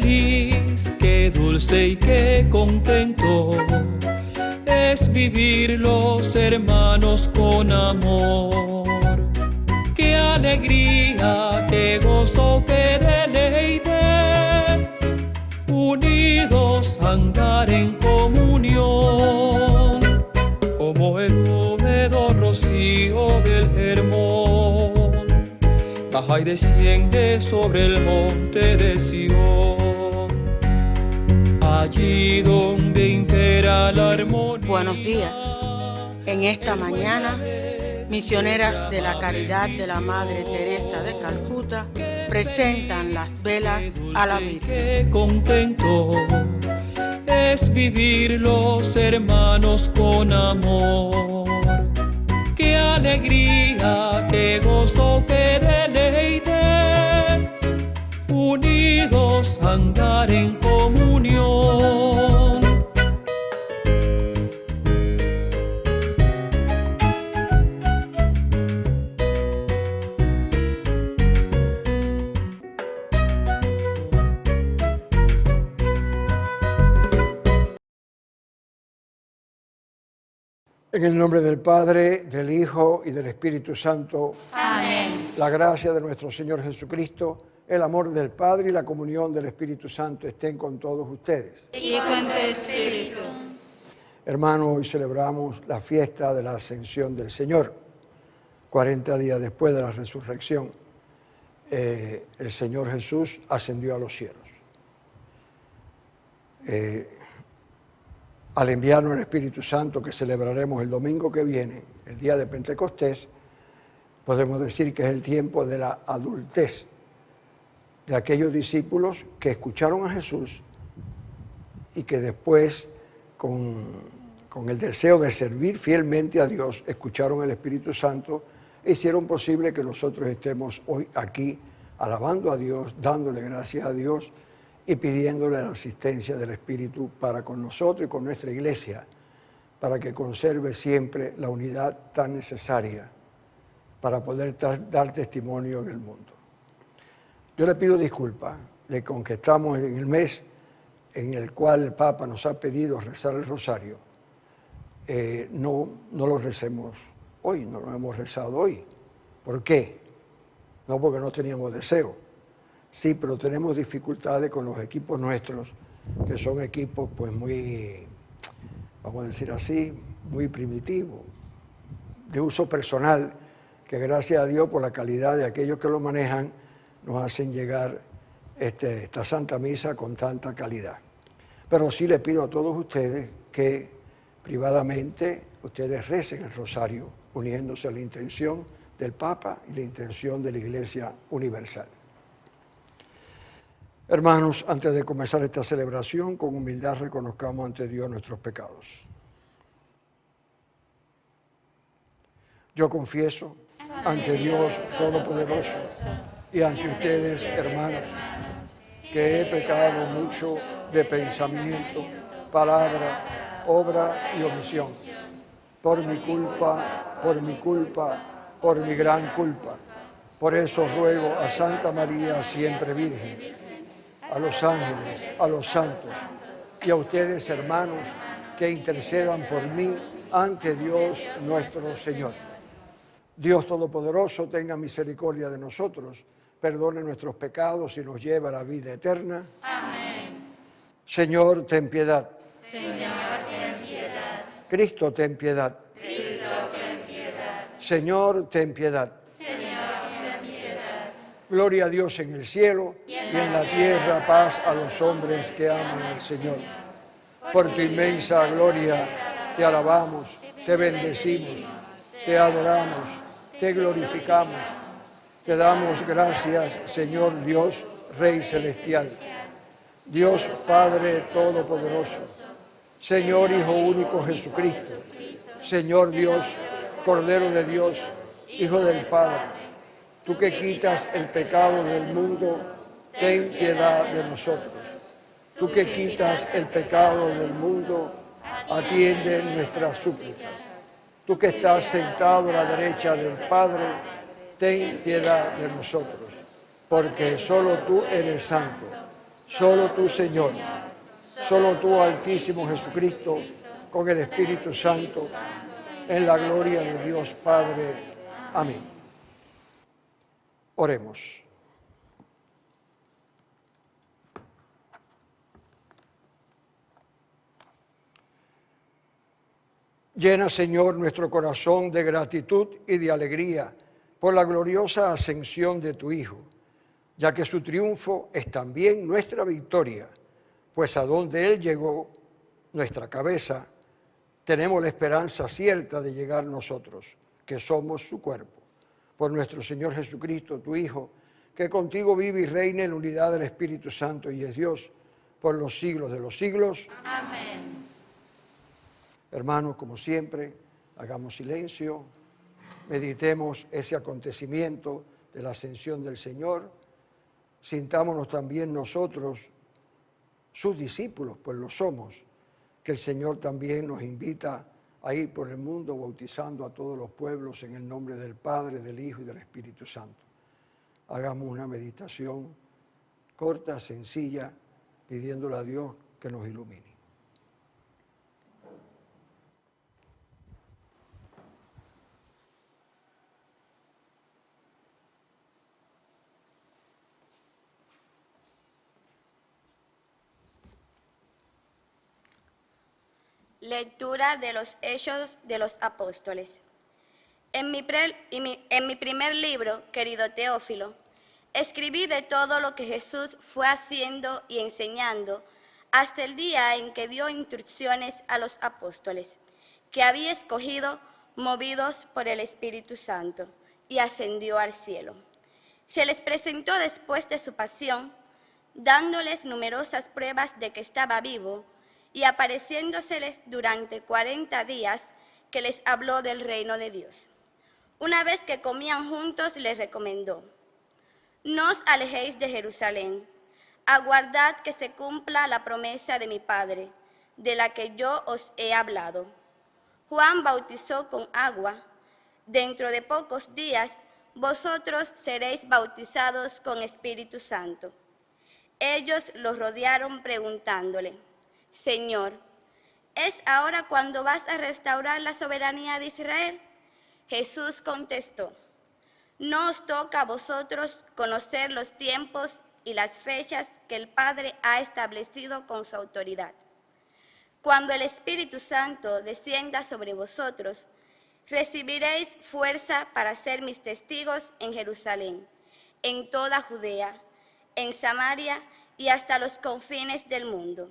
feliz, qué dulce y qué contento es vivir los hermanos con amor. Qué alegría, qué gozo, qué deleite, unidos andar en comunión, como el húmedo rocío del Hermón baja y desciende sobre el monte de Sion, allí donde impera la armonía. Buenos días. En esta mañana, misioneras de la Caridad de la Madre Teresa de Calcuta presentan las velas a la Virgen. Qué contento es vivir los hermanos con amor. Qué alegría, qué gozo, qué deleite, unidos andar en comunión. En el nombre del Padre, del Hijo y del Espíritu Santo. Amén. La gracia de nuestro Señor Jesucristo, el amor del Padre y la comunión del Espíritu Santo estén con todos ustedes. Y con tu espíritu. Hermanos, hoy celebramos la fiesta de la Ascensión del Señor. 40 días después de la resurrección, el Señor Jesús ascendió a los cielos. Al enviarnos el Espíritu Santo, que celebraremos el domingo que viene, el día de Pentecostés, podemos decir que es el tiempo de la adultez de aquellos discípulos que escucharon a Jesús y que después, con el deseo de servir fielmente a Dios, escucharon el Espíritu Santo e hicieron posible que nosotros estemos hoy aquí alabando a Dios, dándole gracias a Dios y pidiéndole la asistencia del Espíritu para con nosotros y con nuestra iglesia, para que conserve siempre la unidad tan necesaria para poder dar testimonio en el mundo. Yo le pido disculpas de que aunque estamos en el mes en el cual el Papa nos ha pedido rezar el rosario, no lo recemos hoy, no lo hemos rezado hoy. ¿Por qué? No porque no teníamos deseo. Sí, pero tenemos dificultades con los equipos nuestros, que son equipos pues muy, vamos a decir así, muy primitivos, de uso personal, que gracias a Dios por la calidad de aquellos que lo manejan, nos hacen llegar esta Santa Misa con tanta calidad. Pero sí le pido a todos ustedes que privadamente ustedes recen el rosario, uniéndose a la intención del Papa y la intención de la Iglesia Universal. Hermanos, antes de comenzar esta celebración, con humildad reconozcamos ante Dios nuestros pecados. Yo confieso ante Dios Todopoderoso y ante ustedes, hermanos, que he pecado mucho de pensamiento, palabra, obra y omisión, por mi culpa, por mi gran culpa. Por eso ruego a Santa María, siempre Virgen, a los ángeles, a los santos y a ustedes, hermanos, que intercedan por mí ante Dios nuestro Señor. Dios Todopoderoso tenga misericordia de nosotros, perdone nuestros pecados y nos lleve a la vida eterna. Amén. Señor, ten piedad. Señor, ten piedad. Cristo, ten piedad. Cristo, ten piedad. Señor, ten piedad. Gloria a Dios en el cielo y en la tierra paz a los hombres que aman al Señor. Por tu inmensa gloria te alabamos, te bendecimos, te adoramos, te glorificamos. Te damos gracias, Señor Dios, Rey Celestial, Dios Padre Todopoderoso, Señor Hijo Único Jesucristo, Señor Dios, Cordero de Dios, Hijo del Padre. Tú que quitas el pecado del mundo, ten piedad de nosotros. Tú que quitas el pecado del mundo, atiende nuestras súplicas. Tú que estás sentado a la derecha del Padre, ten piedad de nosotros, porque solo tú eres santo, Solo tú, Señor. Solo tú, Altísimo Jesucristo, con el Espíritu Santo, en la gloria de Dios Padre. Amén. Oremos. Llena, Señor, nuestro corazón de gratitud y de alegría por la gloriosa ascensión de tu Hijo, ya que su triunfo es también nuestra victoria, pues a donde Él llegó, nuestra cabeza, tenemos la esperanza cierta de llegar nosotros, que somos su cuerpo. Por nuestro Señor Jesucristo, tu Hijo, que contigo vive y reina en la unidad del Espíritu Santo y es Dios por los siglos de los siglos. Amén. Hermanos, como siempre, hagamos silencio, meditemos ese acontecimiento de la ascensión del Señor, sintámonos también nosotros, sus discípulos, pues lo somos, que el Señor también nos invita a ir por el mundo bautizando a todos los pueblos en el nombre del Padre, del Hijo y del Espíritu Santo. Hagamos una meditación corta, sencilla, pidiéndole a Dios que nos ilumine. Lectura de los Hechos de los Apóstoles. En mi primer libro, querido Teófilo, escribí de todo lo que Jesús fue haciendo y enseñando hasta el día en que dio instrucciones a los apóstoles, que había escogido movidos por el Espíritu Santo, y ascendió al cielo. Se les presentó después de su pasión, dándoles numerosas pruebas de que estaba vivo, y apareciéndoseles durante 40 días, que les habló del reino de Dios. Una vez que comían juntos, les recomendó: no os alejéis de Jerusalén, aguardad que se cumpla la promesa de mi Padre, de la que yo os he hablado. Juan bautizó con agua, dentro de pocos días vosotros seréis bautizados con Espíritu Santo. Ellos lo rodearon preguntándole: Señor, ¿es ahora cuando vas a restaurar la soberanía de Israel? Jesús contestó: no os toca a vosotros conocer los tiempos y las fechas que el Padre ha establecido con su autoridad. Cuando el Espíritu Santo descienda sobre vosotros, recibiréis fuerza para ser mis testigos en Jerusalén, en toda Judea, en Samaria y hasta los confines del mundo.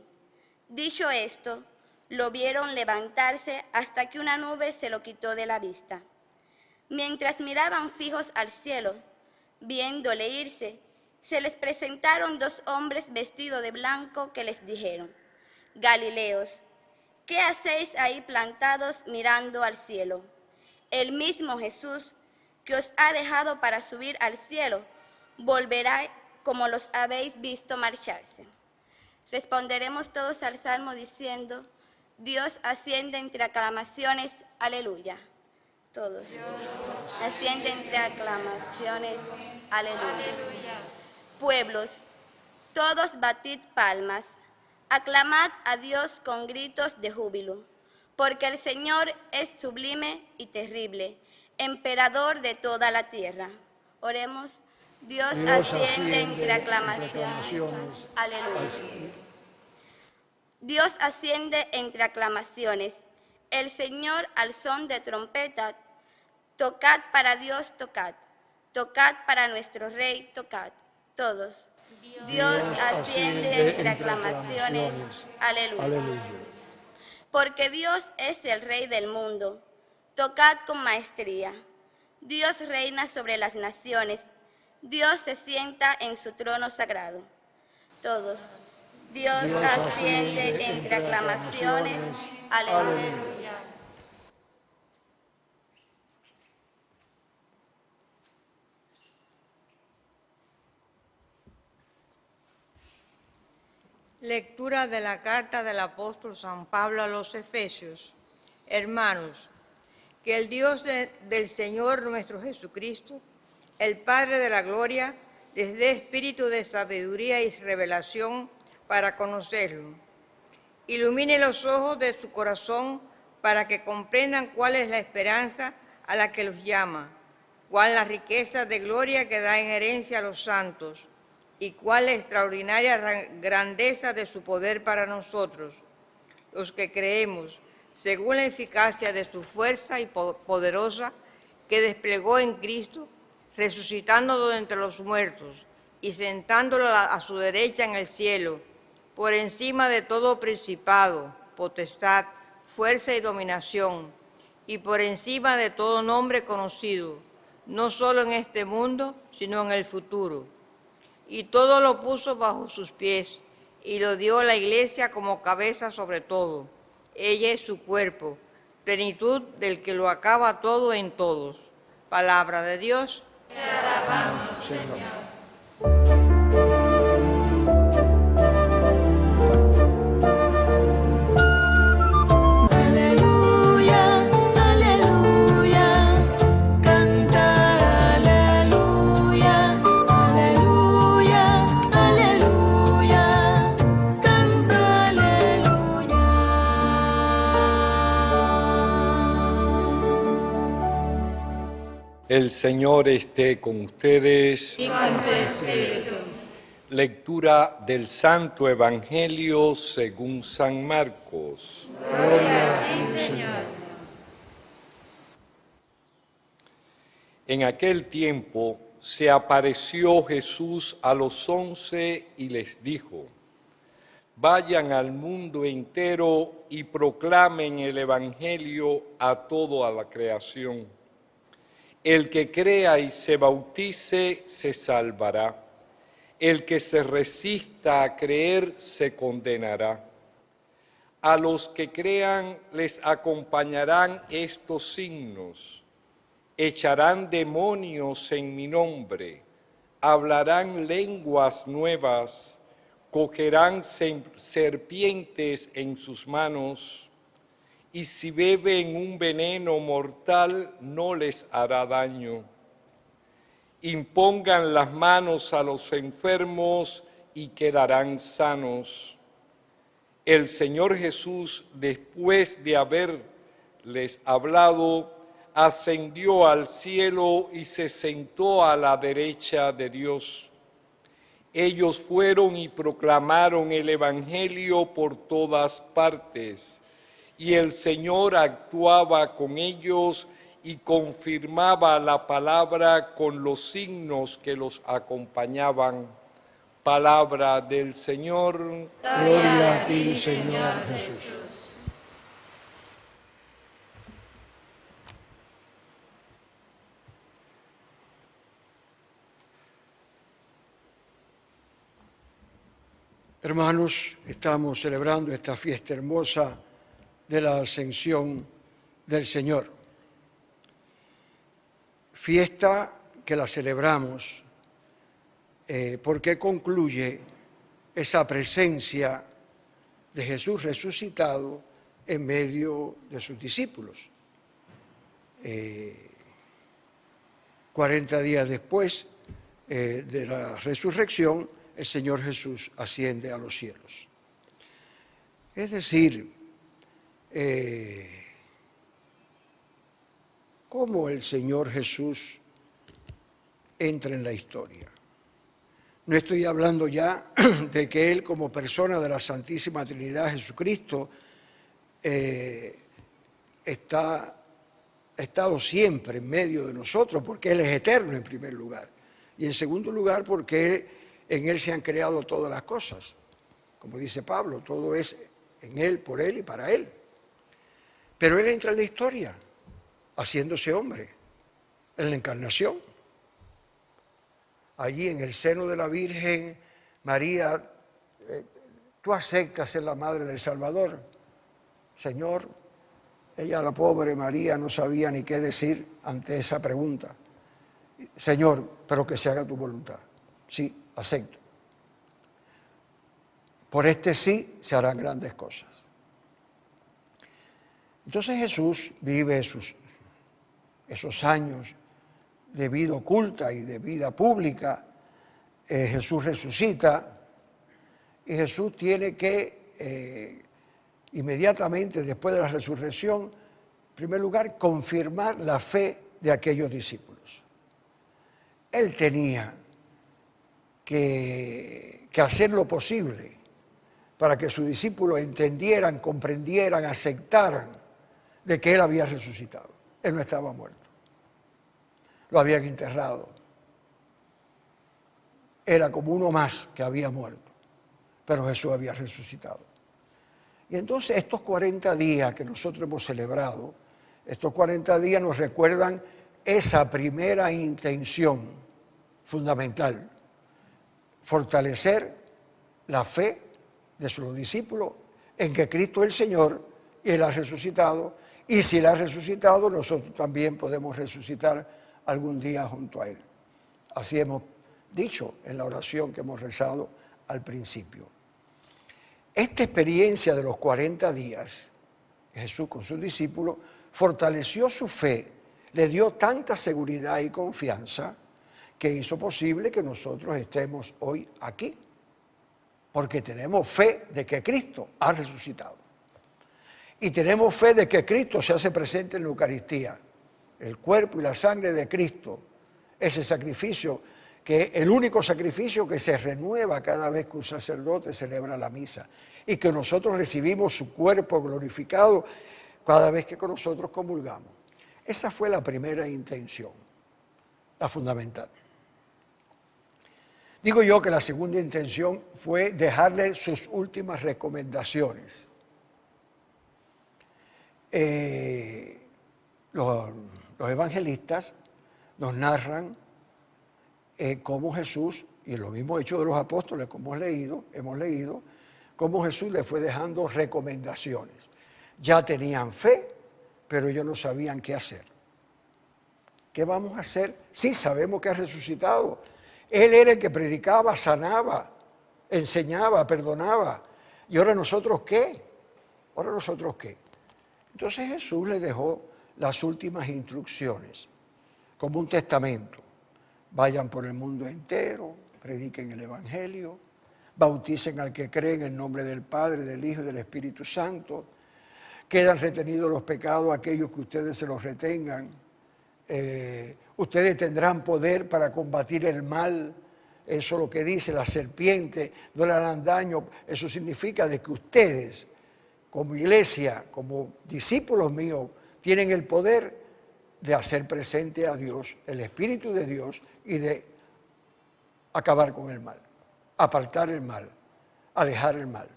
Dicho esto, lo vieron levantarse hasta que una nube se lo quitó de la vista. Mientras miraban fijos al cielo, viéndole irse, se les presentaron 2 hombres vestidos de blanco que les dijeron: Galileos, ¿qué hacéis ahí plantados mirando al cielo? El mismo Jesús que os ha dejado para subir al cielo, volverá como los habéis visto marcharse. Responderemos todos al Salmo diciendo: Dios asciende entre aclamaciones, aleluya. Todos. Asciende entre aclamaciones, aleluya. Pueblos, todos batid palmas, aclamad a Dios con gritos de júbilo, porque el Señor es sublime y terrible, emperador de toda la tierra. Oremos. Dios asciende entre aclamaciones. Aleluya. Dios asciende entre aclamaciones. El Señor al son de trompeta. Tocad para Dios, tocad. Tocad para nuestro Rey, tocad. Todos. Dios asciende entre aclamaciones. Aleluya. Porque Dios es el Rey del mundo. Tocad con maestría. Dios reina sobre las naciones. Dios se sienta en su trono sagrado. Todos. Dios asciende entre aclamaciones. Aleluya. Lectura de la carta del apóstol San Pablo a los Efesios. Hermanos, que el Dios del Señor nuestro Jesucristo, el Padre de la gloria, les dé espíritu de sabiduría y revelación para conocerlo. Ilumine los ojos de su corazón para que comprendan cuál es la esperanza a la que los llama, cuál la riqueza de gloria que da en herencia a los santos y cuál la extraordinaria grandeza de su poder para nosotros, los que creemos, según la eficacia de su fuerza y poderosa que desplegó en Cristo, resucitándolo de entre los muertos y sentándolo a su derecha en el cielo, por encima de todo principado, potestad, fuerza y dominación, y por encima de todo nombre conocido, no solo en este mundo, sino en el futuro. Y todo lo puso bajo sus pies, y lo dio a la Iglesia como cabeza sobre todo. Ella es su cuerpo, plenitud del que lo acaba todo en todos. Palabra de Dios. Te alabamos, Señor. El Señor esté con ustedes. Y con tu espíritu. Lectura del Santo Evangelio según San Marcos. Gloria a ti, Señor. En aquel tiempo se apareció Jesús a los 11 y les dijo: vayan al mundo entero y proclamen el Evangelio a toda la creación. El que crea y se bautice se salvará. El que se resista a creer se condenará. A los que crean les acompañarán estos signos: echarán demonios en mi nombre, hablarán lenguas nuevas, cogerán serpientes en sus manos, y si beben un veneno mortal no les hará daño. Impongan las manos a los enfermos y quedarán sanos. El Señor Jesús, después de haberles hablado, ascendió al cielo y se sentó a la derecha de Dios. Ellos fueron y proclamaron el Evangelio por todas partes, y el Señor actuaba con ellos y confirmaba la palabra con los signos que los acompañaban. Palabra del Señor. Gloria a ti, Señor Jesús. Hermanos, estamos celebrando esta fiesta hermosa de la Ascensión del Señor. Fiesta que la celebramos porque concluye esa presencia de Jesús resucitado en medio de sus discípulos. 40 días después de la resurrección, el Señor Jesús asciende a los cielos. Es decir, cómo el Señor Jesús entra en la historia. No estoy hablando ya de que Él, como persona de la Santísima Trinidad Jesucristo, ha estado siempre en medio de nosotros, porque Él es eterno en primer lugar. Y en segundo lugar, porque en Él se han creado todas las cosas. Como dice Pablo, todo es en Él, por Él y para Él. Pero Él entra en la historia, haciéndose hombre, en la encarnación. Allí en el seno de la Virgen María, ¿tú aceptas ser la madre del Salvador? Señor, ella, la pobre María, no sabía ni qué decir ante esa pregunta. Señor, pero que se haga tu voluntad. Sí, acepto. Por este sí se harán grandes cosas. Entonces Jesús vive esos años de vida oculta y de vida pública Jesús resucita y Jesús tiene que inmediatamente después de la resurrección, en primer lugar, confirmar la fe de aquellos discípulos. Él tenía que hacer lo posible para que sus discípulos entendieran, comprendieran, aceptaran de que Él había resucitado. Él no estaba muerto. Lo habían enterrado. Era como uno más que había muerto, pero Jesús había resucitado. Y entonces estos 40 días que nosotros hemos celebrado, estos 40 días nos recuerdan esa primera intención fundamental, fortalecer la fe de sus discípulos en que Cristo es el Señor y Él ha resucitado, y si Él ha resucitado, nosotros también podemos resucitar algún día junto a Él. Así hemos dicho en la oración que hemos rezado al principio. Esta experiencia de los 40 días, Jesús con sus discípulos, fortaleció su fe, le dio tanta seguridad y confianza que hizo posible que nosotros estemos hoy aquí, porque tenemos fe de que Cristo ha resucitado. Y tenemos fe de que Cristo se hace presente en la Eucaristía, el cuerpo y la sangre de Cristo, ese sacrificio, que es el único sacrificio que se renueva cada vez que un sacerdote celebra la misa, y que nosotros recibimos su cuerpo glorificado cada vez que con nosotros comulgamos. Esa fue la primera intención, la fundamental. Digo yo que la segunda intención fue dejarle sus últimas recomendaciones. Los evangelistas nos narran cómo Jesús, y en los mismos Hechos de los Apóstoles, como hemos leído, cómo Jesús le fue dejando recomendaciones. Ya tenían fe, pero ellos no sabían qué hacer. ¿Qué vamos a hacer? Sí, sabemos que ha resucitado. Él era el que predicaba, sanaba, enseñaba, perdonaba. ¿Y ahora nosotros qué? ¿Ahora nosotros qué? Entonces Jesús le dejó las últimas instrucciones, como un testamento. Vayan por el mundo entero, prediquen el Evangelio, bauticen al que cree en el nombre del Padre, del Hijo y del Espíritu Santo. Quedan retenidos los pecados aquellos que ustedes se los retengan. Ustedes tendrán poder para combatir el mal. Eso es lo que dice la serpiente, no le harán daño. Eso significa de que ustedes, como iglesia, como discípulos míos, tienen el poder de hacer presente a Dios, el Espíritu de Dios, y de acabar con el mal, apartar el mal, alejar el mal.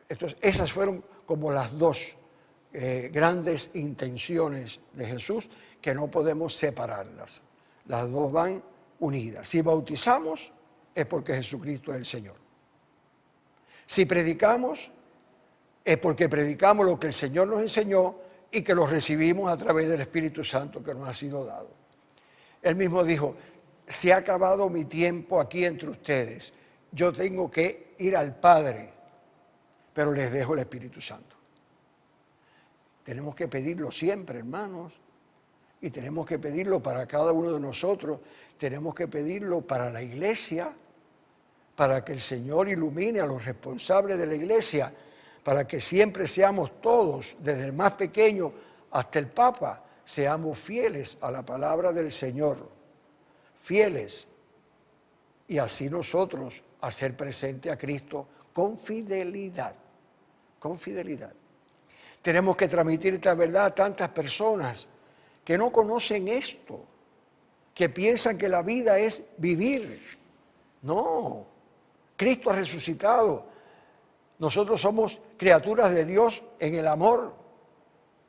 Entonces, esas fueron como las dos grandes intenciones de Jesús, que no podemos separarlas. Las dos van unidas. Si bautizamos, es porque Jesucristo es el Señor. Si predicamos, es porque predicamos lo que el Señor nos enseñó y que lo recibimos a través del Espíritu Santo que nos ha sido dado. Él mismo dijo: se ha acabado mi tiempo aquí entre ustedes. Yo tengo que ir al Padre, pero les dejo el Espíritu Santo. Tenemos que pedirlo siempre, hermanos, y tenemos que pedirlo para cada uno de nosotros. Tenemos que pedirlo para la iglesia, para que el Señor ilumine a los responsables de la iglesia, para que siempre seamos todos, desde el más pequeño hasta el Papa, seamos fieles a la palabra del Señor, fieles, y así nosotros hacer presente a Cristo con fidelidad, con fidelidad. Tenemos que transmitir esta verdad a tantas personas que no conocen esto, que piensan que la vida es vivir. No, Cristo ha resucitado. Nosotros somos criaturas de Dios en el amor,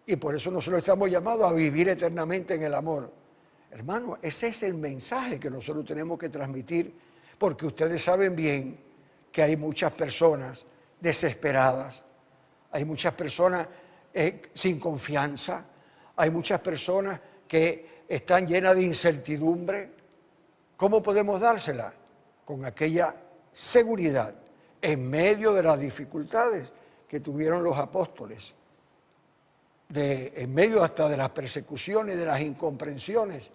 y por eso nosotros estamos llamados a vivir eternamente en el amor. Hermano, ese es el mensaje que nosotros tenemos que transmitir, porque ustedes saben bien que hay muchas personas desesperadas, hay muchas personas sin confianza, hay muchas personas que están llenas de incertidumbre. ¿Cómo podemos dársela? Con aquella seguridad en medio de las dificultades que tuvieron los apóstoles, en medio hasta de las persecuciones, de las incomprensiones,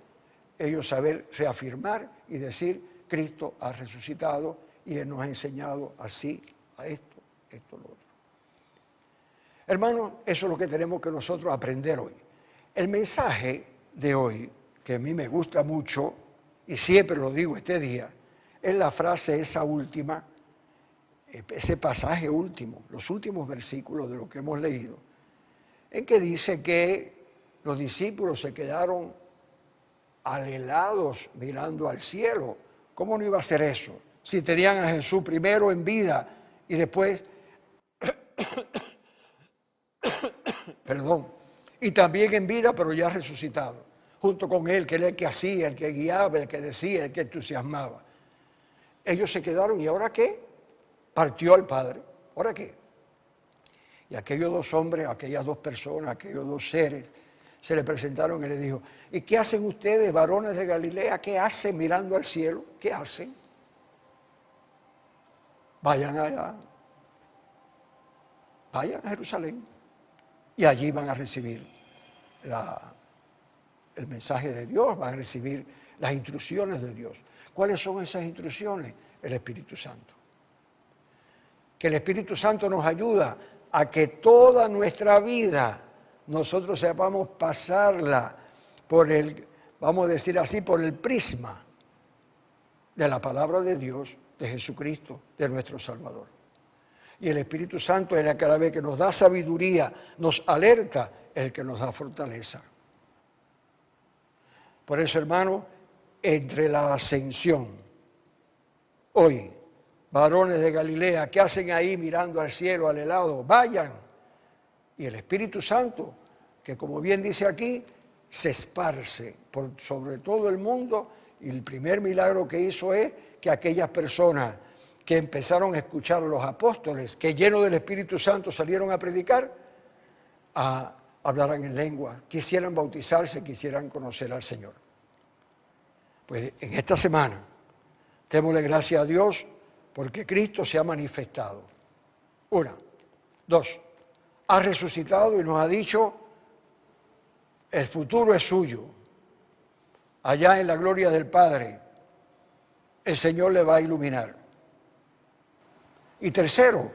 ellos saber reafirmar y decir: Cristo ha resucitado y Él nos ha enseñado así, a esto, lo otro. Hermanos, eso es lo que tenemos que nosotros aprender hoy. El mensaje de hoy, que a mí me gusta mucho, y siempre lo digo este día, es la frase esa última, ese pasaje último, los últimos versículos de lo que hemos leído, en que dice que los discípulos se quedaron anhelados mirando al cielo. ¿Cómo no iba a ser eso? Si tenían a Jesús primero en vida y después, perdón, y también en vida, pero ya resucitado, junto con Él, que era el que hacía, el que guiaba, el que decía, el que entusiasmaba. Ellos se quedaron, ¿y ahora qué? Partió al Padre, ¿ahora qué? Y aquellos dos hombres, aquellas dos personas, aquellos dos seres, se le presentaron y le dijo, ¿y qué hacen ustedes, varones de Galilea? ¿Qué hacen mirando al cielo? ¿Qué hacen? Vayan allá, vayan a Jerusalén y allí van a recibir el mensaje de Dios, van a recibir las instrucciones de Dios. ¿Cuáles son esas instrucciones? El Espíritu Santo. Que el Espíritu Santo nos ayuda a que toda nuestra vida nosotros sepamos pasarla por vamos a decir así, por el prisma de la palabra de Dios, de Jesucristo, de nuestro Salvador. Y el Espíritu Santo es el que cada vez que nos da sabiduría, nos alerta, el que nos da fortaleza. Por eso, hermano, entre la ascensión, hoy, varones de Galilea, ¿qué hacen ahí mirando al cielo, al helado? Vayan. Y el Espíritu Santo, que como bien dice aquí, se esparce sobre todo el mundo, y el primer milagro que hizo es que aquellas personas que empezaron a escuchar a los apóstoles, que llenos del Espíritu Santo salieron a predicar, hablaran en lengua, quisieran bautizarse, quisieran conocer al Señor. Pues en esta semana, démosle gracias a Dios porque Cristo se ha manifestado. 1, 2, ha resucitado y nos ha dicho, el futuro es suyo. Allá en la gloria del Padre, el Señor le va a iluminar. Y tercero,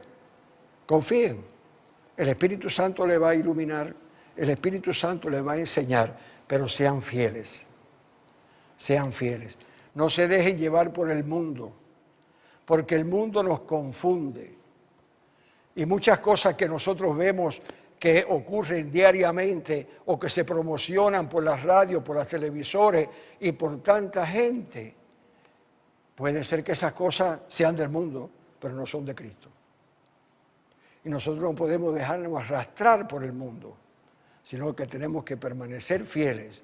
confíen, el Espíritu Santo le va a iluminar, el Espíritu Santo le va a enseñar, pero sean fieles, sean fieles. No se dejen llevar por el mundo, porque el mundo nos confunde. Y muchas cosas que nosotros vemos que ocurren diariamente o que se promocionan por las radios, por las televisores y por tanta gente, puede ser que esas cosas sean del mundo, pero no son de Cristo. Y nosotros no podemos dejarnos arrastrar por el mundo, sino que tenemos que permanecer fieles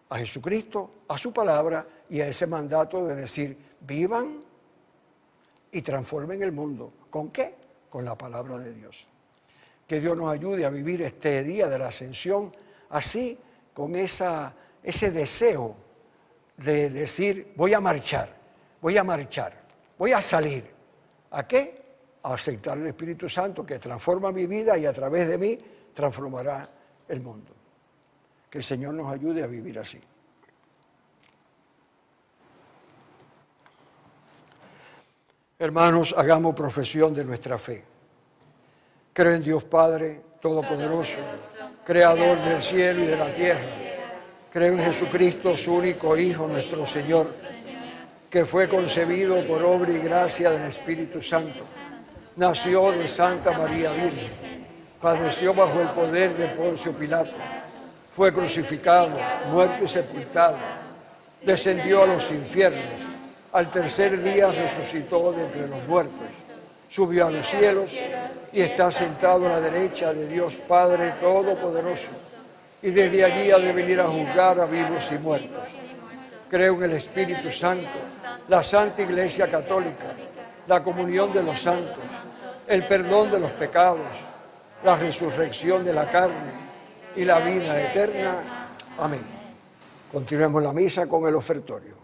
a Jesucristo, a su palabra y a ese mandato de decir, vivan y transformen el mundo. ¿Con qué? Con la palabra de Dios. Que Dios nos ayude a vivir este día de la ascensión así, con ese deseo de decir, voy a marchar, voy a salir. ¿A qué? A aceptar el Espíritu Santo que transforma mi vida y a través de mí transformará el mundo. Que el Señor nos ayude a vivir así. Hermanos, hagamos profesión de nuestra fe. Creo en Dios Padre Todopoderoso, Creador del cielo y de la tierra. Creo en Jesucristo, su único Hijo, nuestro Señor, que fue concebido por obra y gracia del Espíritu Santo. Nació de Santa María Virgen, padeció bajo el poder de Poncio Pilato, fue crucificado, muerto y sepultado, descendió a los infiernos, al tercer día resucitó de entre los muertos, subió a los cielos y está sentado a la derecha de Dios Padre Todopoderoso, y desde allí ha de venir a juzgar a vivos y muertos. Creo en el Espíritu Santo, la Santa Iglesia Católica, la comunión de los santos, el perdón de los pecados, la resurrección de la carne y la vida eterna. Amén. Continuemos la misa con el ofertorio.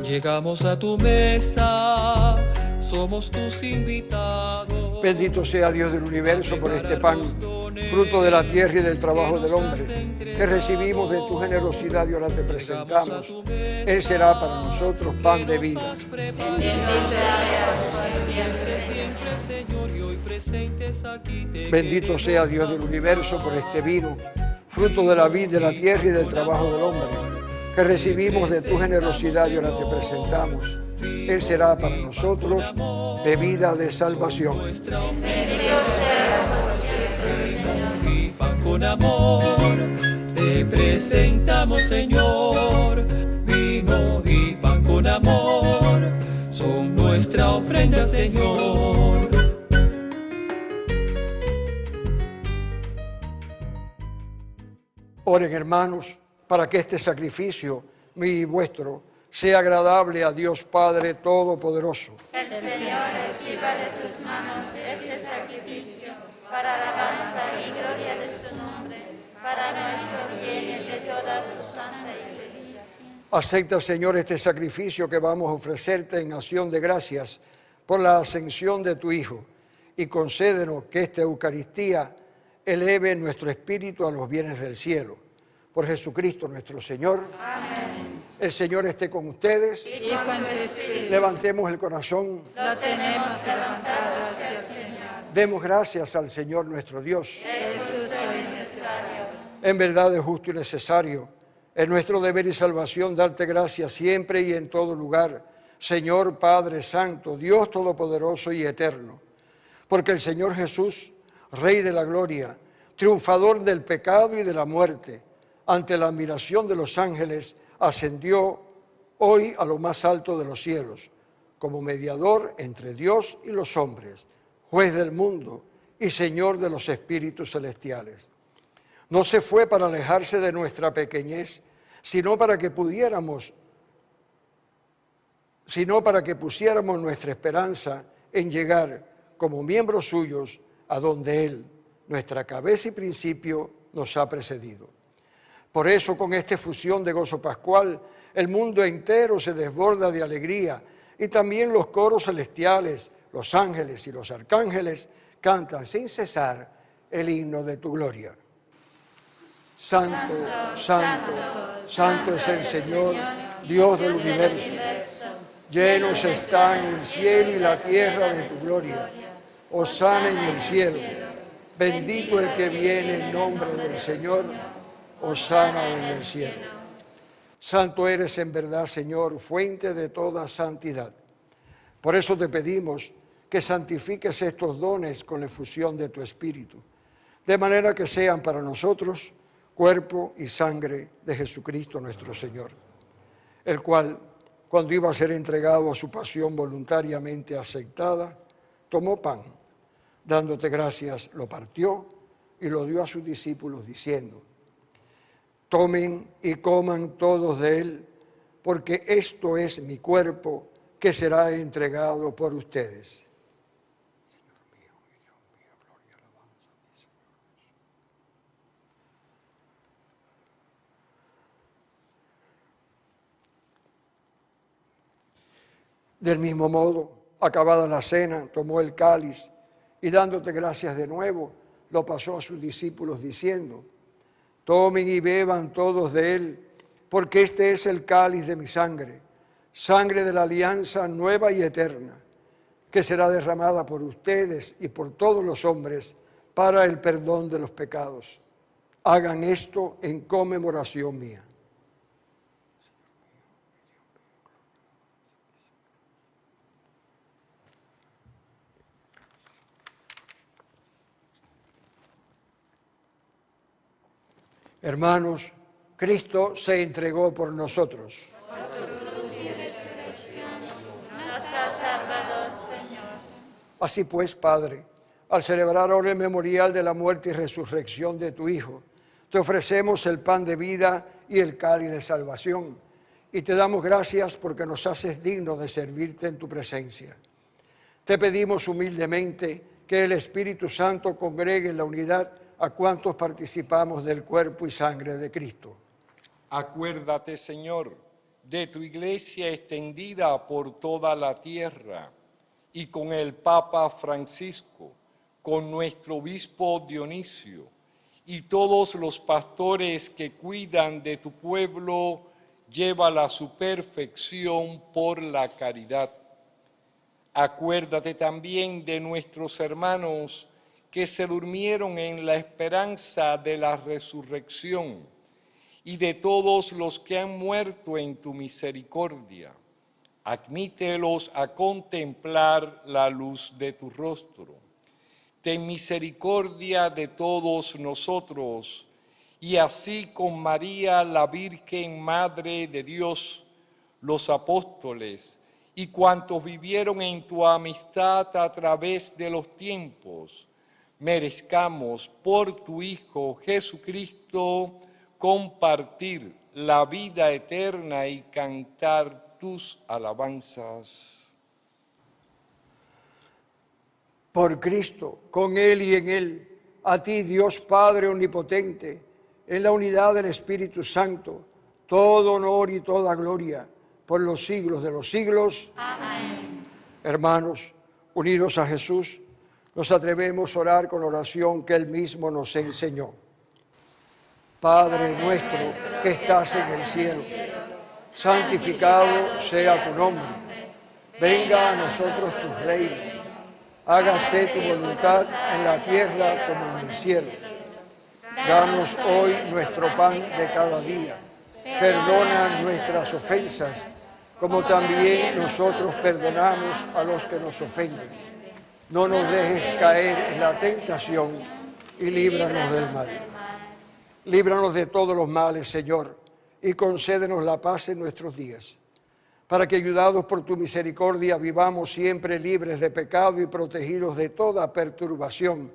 Llegamos a tu mesa, somos tus invitados. Bendito sea Dios del universo por este pan, fruto de la tierra y del trabajo del hombre, que recibimos de tu generosidad y ahora te presentamos. Él será para nosotros pan de vida. Bendito seas por siempre, Señor, y hoy presentes aquí te Bendito sea Dios del universo por este vino, fruto de la vid, de la tierra y del trabajo del hombre, que recibimos de tu generosidad y ahora te presentamos. Él será para nosotros bebida de salvación. Bendito seas por siempre, y pan con amor. Te presentamos, Señor, vino y pan con amor, son nuestra ofrenda, Señor. Oren, hermanos, para que este sacrificio, mío y vuestro, sea agradable a Dios Padre Todopoderoso. el Señor reciba de tus manos este sacrificio para alabanza y gloria de su nombre, para nuestro bien y el de toda su santa iglesia. Acepta, Señor, este sacrificio que vamos a ofrecerte en acción de gracias por la ascensión de tu Hijo, y concédenos que esta Eucaristía eleve nuestro espíritu a los bienes del cielo. Por Jesucristo nuestro Señor. Amén. El Señor esté con ustedes. Y con tu espíritu. Levantemos el corazón. Lo tenemos levantado hacia el Señor. Demos gracias al Señor nuestro Dios. Es justo y necesario. En verdad es justo y necesario. Es nuestro deber y salvación darte gracias siempre y en todo lugar, Señor Padre Santo, Dios Todopoderoso y Eterno. Porque el Señor Jesús, Rey de la Gloria, triunfador del pecado y de la muerte, ante la admiración de los ángeles, ascendió hoy a lo más alto de los cielos, como mediador entre Dios y los hombres, juez del mundo y Señor de los espíritus celestiales. No se fue para alejarse de nuestra pequeñez, sino para que pusiéramos nuestra esperanza en llegar como miembros suyos a donde Él, nuestra cabeza y principio, nos ha precedido. Por eso, con esta efusión de gozo pascual, el mundo entero se desborda de alegría y también los coros celestiales, los ángeles y los arcángeles cantan sin cesar el himno de tu gloria. Santo, santo, santo es el Señor, Dios del universo. Llenos están el cielo y la tierra de tu gloria. Hosana en el cielo. Bendito el que viene en nombre del Señor. Hosana en el cielo. Santo eres en verdad, Señor, fuente de toda santidad. Por eso te pedimos que santifiques estos dones con la efusión de tu Espíritu, de manera que sean para nosotros cuerpo y sangre de Jesucristo nuestro Señor, el cual, cuando iba a ser entregado a su pasión voluntariamente aceptada, tomó pan, dándote gracias, lo partió y lo dio a sus discípulos diciendo: tomen y coman todos de él, porque esto es mi cuerpo que será entregado por ustedes. Del mismo modo, acabada la cena, tomó el cáliz y dándote gracias de nuevo, lo pasó a sus discípulos diciendo: tomen y beban todos de él, porque este es el cáliz de mi sangre, sangre de la alianza nueva y eterna, que será derramada por ustedes y por todos los hombres para el perdón de los pecados. Hagan esto en conmemoración mía. Hermanos, Cristo se entregó por nosotros. Por tu cruz y resurrección, nos has salvado, Señor. Así pues, Padre, al celebrar ahora el memorial de la muerte y resurrección de tu Hijo, te ofrecemos el pan de vida y el cáliz de salvación, y te damos gracias porque nos haces dignos de servirte en tu presencia. Te pedimos humildemente que el Espíritu Santo congregue en la unidad a cuantos participamos del cuerpo y sangre de Cristo. Acuérdate, Señor, de tu iglesia extendida por toda la tierra y con el Papa Francisco, con nuestro obispo Dionisio y todos los pastores que cuidan de tu pueblo, llévala a su perfección por la caridad. Acuérdate también de nuestros hermanos que se durmieron en la esperanza de la resurrección y de todos los que han muerto en tu misericordia. Admítelos a contemplar la luz de tu rostro. Ten misericordia de todos nosotros, y así con María, la Virgen Madre de Dios, los apóstoles y cuantos vivieron en tu amistad a través de los tiempos, merezcamos por tu Hijo Jesucristo compartir la vida eterna y cantar tus alabanzas. Por Cristo, con Él y en Él, a ti, Dios Padre Omnipotente, en la unidad del Espíritu Santo, todo honor y toda gloria, por los siglos de los siglos. Amén. Hermanos, unidos a Jesús, nos atrevemos a orar con oración que Él mismo nos enseñó. Padre nuestro que estás en el cielo, santificado sea tu nombre. Venga a nosotros tu reino. Hágase tu voluntad en la tierra como en el cielo. Danos hoy nuestro pan de cada día. Perdona nuestras ofensas, como también nosotros perdonamos a los que nos ofenden. No nos dejes caer en la tentación y líbranos del mal. Líbranos de todos los males, Señor, y concédenos la paz en nuestros días, para que, ayudados por tu misericordia, vivamos siempre libres de pecado y protegidos de toda perturbación,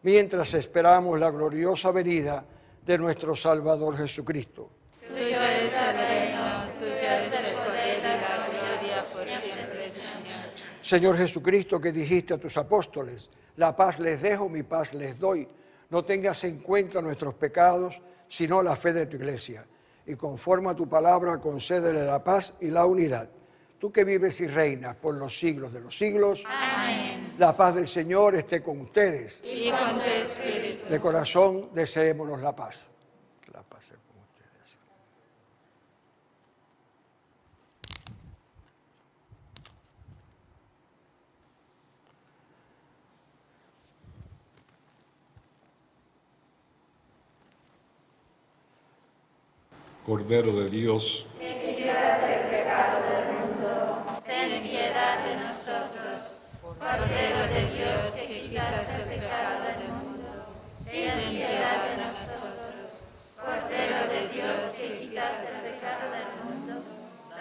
mientras esperamos la gloriosa venida de nuestro Salvador Jesucristo. Tuyo es el reino, tuyo es el poder y la gloria por siempre, Señor. Señor Jesucristo, que dijiste a tus apóstoles, la paz les dejo, mi paz les doy. No tengas en cuenta nuestros pecados, sino la fe de tu iglesia. Y conforme a tu palabra, concédele la paz y la unidad. Tú que vives y reinas por los siglos de los siglos. Amén. La paz del Señor esté con ustedes. Y con tu espíritu. De corazón, deseémonos la paz. La paz sea con ustedes. Cordero de Dios, Que quitas el pecado del mundo, ten piedad de nosotros. Cordero de Dios, que quitas el pecado del mundo, ten piedad de nosotros. Cordero de Dios, que quitas el pecado del mundo,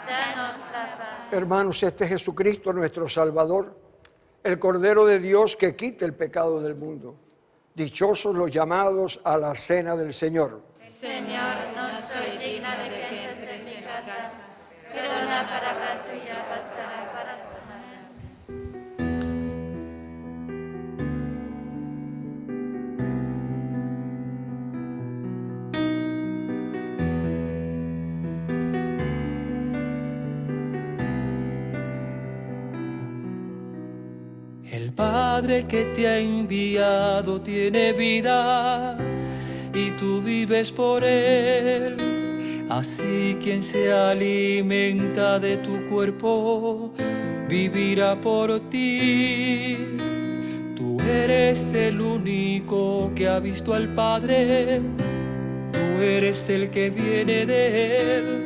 danos la paz. Hermanos, este es Jesucristo, nuestro Salvador, el Cordero de Dios que quita el pecado del mundo. Dichosos los llamados a la cena del Señor. Señor, no soy digna de que entres en mi casa, pero una palabra tuya bastará para sanar. El Padre que te ha enviado tiene vida y tú vives por Él. Así quien se alimenta de tu cuerpo vivirá por ti. Tú eres el único que ha visto al Padre, tú eres el que viene de Él.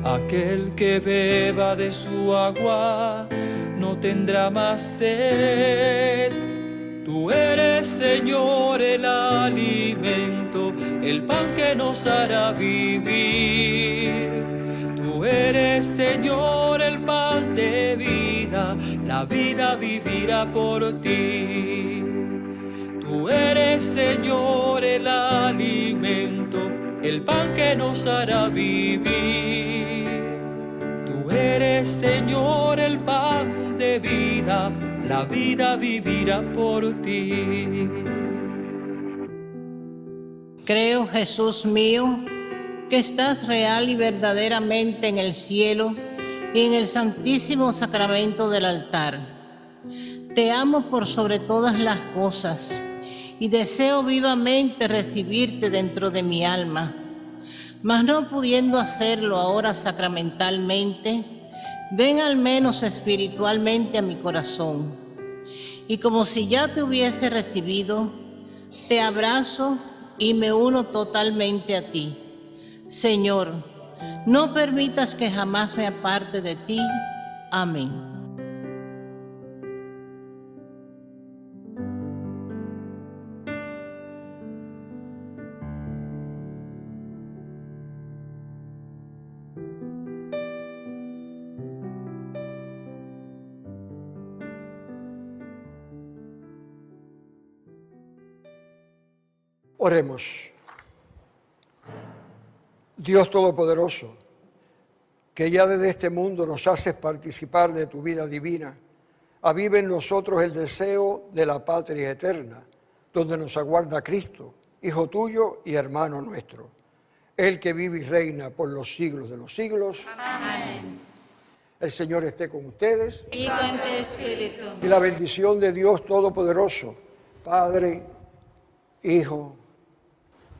Aquel que beba de su agua no tendrá más sed. Tú eres, Señor, el alimento, el pan que nos hará vivir. Tú eres, Señor, el pan de vida, la vida vivirá por ti. Tú eres, Señor, el alimento, el pan que nos hará vivir. Tú eres, Señor, el pan de vida, la vida vivirá por ti. Creo, Jesús mío, que estás real y verdaderamente en el cielo y en el santísimo sacramento del altar. Te amo por sobre todas las cosas y deseo vivamente recibirte dentro de mi alma, mas no pudiendo hacerlo ahora sacramentalmente, ven al menos espiritualmente a mi corazón. Y como si ya te hubiese recibido, te abrazo y me uno totalmente a ti. Señor, no permitas que jamás me aparte de ti. Amén. Oremos. Dios Todopoderoso, que ya desde este mundo nos haces participar de tu vida divina, aviva en nosotros el deseo de la patria eterna, donde nos aguarda Cristo, Hijo tuyo y hermano nuestro, Él que vive y reina por los siglos de los siglos. Amén. El Señor esté con ustedes. Y con tu espíritu. Y la bendición de Dios Todopoderoso, Padre, Hijo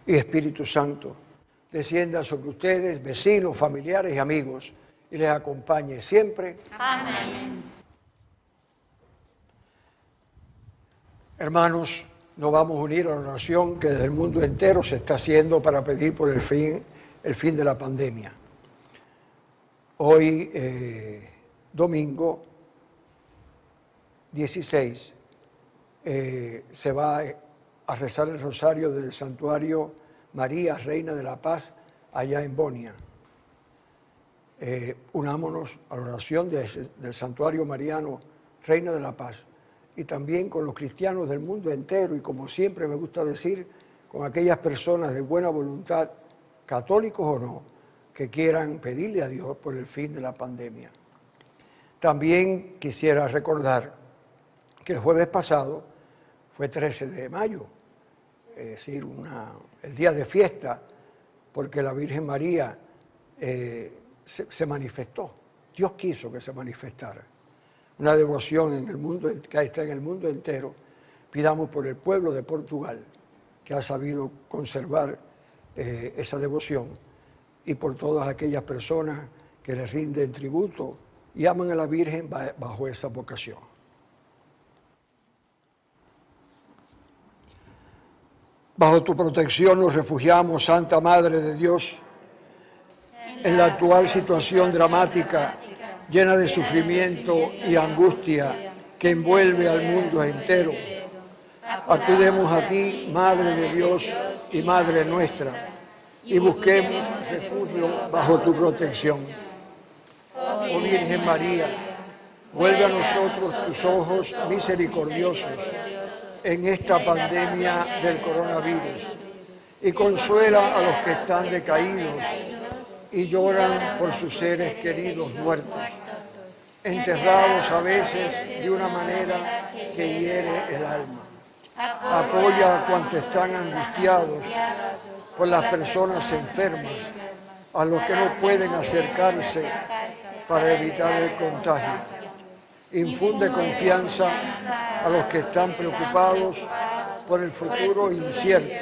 y Espíritu Santo, descienda sobre ustedes, vecinos, familiares y amigos, y les acompañe siempre. Amén. Hermanos, nos vamos a unir a la oración que desde el mundo entero se está haciendo para pedir por el fin de la pandemia. Hoy, domingo 16, se va a rezar el rosario del santuario María, Reina de la Paz, allá en Bonia. Unámonos a la oración del santuario mariano, Reina de la Paz, y también con los cristianos del mundo entero, y como siempre me gusta decir, con aquellas personas de buena voluntad, católicos o no, que quieran pedirle a Dios por el fin de la pandemia. También quisiera recordar que el jueves pasado fue 13 de mayo, es decir, el día de fiesta, porque la Virgen María se manifestó. Dios quiso que se manifestara. Una devoción en el mundo, que está en el mundo entero. Pidamos por el pueblo de Portugal, que ha sabido conservar esa devoción, y por todas aquellas personas que le rinden tributo y aman a la Virgen bajo esa vocación. Bajo tu protección nos refugiamos, Santa Madre de Dios, en la actual situación dramática, llena de sufrimiento y angustia que envuelve al mundo entero. Acudemos a ti, Madre de Dios y Madre nuestra, y busquemos refugio bajo tu protección. Oh Virgen María, vuelve a nosotros tus ojos misericordiosos en esta pandemia del coronavirus y consuela a los que están decaídos y lloran por sus seres queridos muertos, enterrados a veces de una manera que hiere el alma. Apoya a cuantos están angustiados por las personas enfermas, a los que no pueden acercarse para evitar el contagio. Infunde confianza a los que están preocupados por el futuro incierto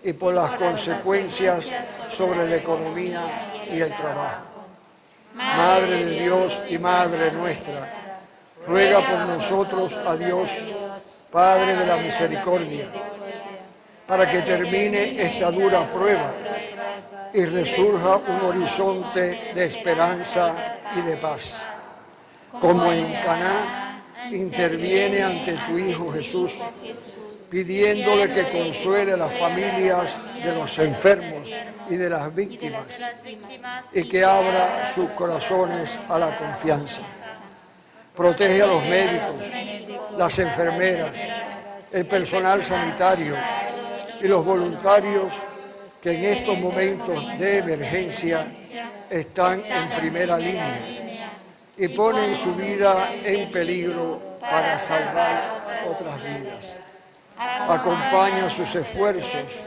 y por las consecuencias sobre la economía y el trabajo. Madre de Dios y Madre nuestra, ruega por nosotros a Dios, Padre de la misericordia, para que termine esta dura prueba y resurja un horizonte de esperanza y de paz. Como en Caná, interviene ante tu Hijo Jesús, pidiéndole que consuele a las familias de los enfermos y de las víctimas, y que abra sus corazones a la confianza. Protege a los médicos, las enfermeras, el personal sanitario y los voluntarios que en estos momentos de emergencia están en primera línea y ponen su vida en peligro para salvar otras vidas. Acompaña sus esfuerzos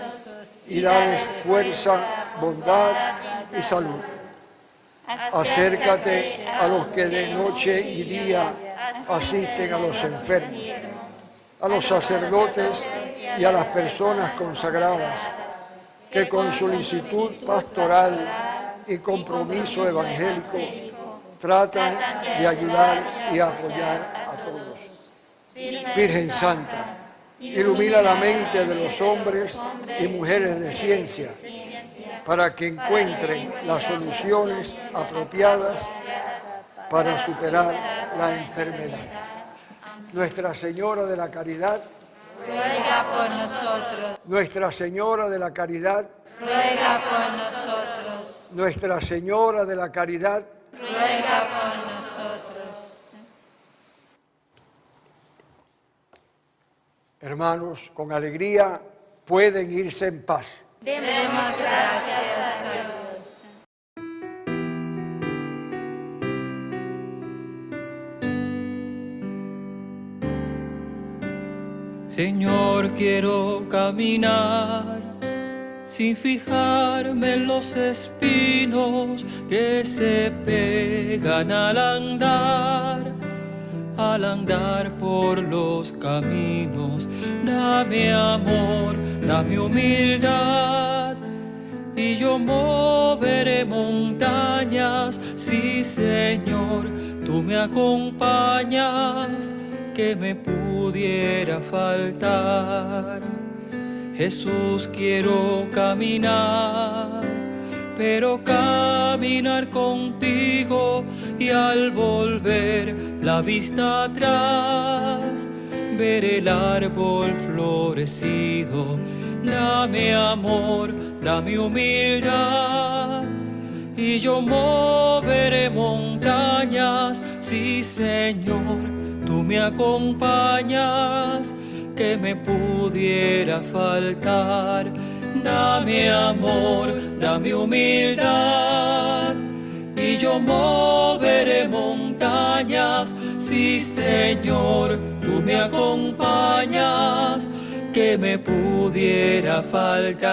y dales fuerza, bondad y salud. Acércate a los que de noche y día asisten a los enfermos, a los sacerdotes y a las personas consagradas que con solicitud pastoral y compromiso evangélico tratan de ayudar y apoyar a todos. Virgen Santa, ilumina la mente de los hombres y mujeres de ciencia para que encuentren las soluciones apropiadas para superar la enfermedad. Nuestra Señora de la Caridad, ruega por nosotros. Nuestra Señora de la Caridad, Ruega por nosotros. Nuestra Señora de la Caridad, Ruega por nosotros. hermanos, con alegría pueden irse en paz. Demos gracias a Dios. Señor, quiero caminar sin fijarme en los espinos que se pegan al andar por los caminos. Dame amor, dame humildad, y yo moveré montañas. Sí, Señor, tú me acompañas, que me pudiera faltar. Jesús, quiero caminar, pero caminar contigo, y al volver la vista atrás, ver el árbol florecido. Dame amor, dame humildad, y yo moveré montañas. Sí, Señor, tú me acompañas, que me pudiera faltar. Dame amor, dame humildad, y yo moveré montañas. Sí, Señor, tú me acompañas, que me pudiera faltar.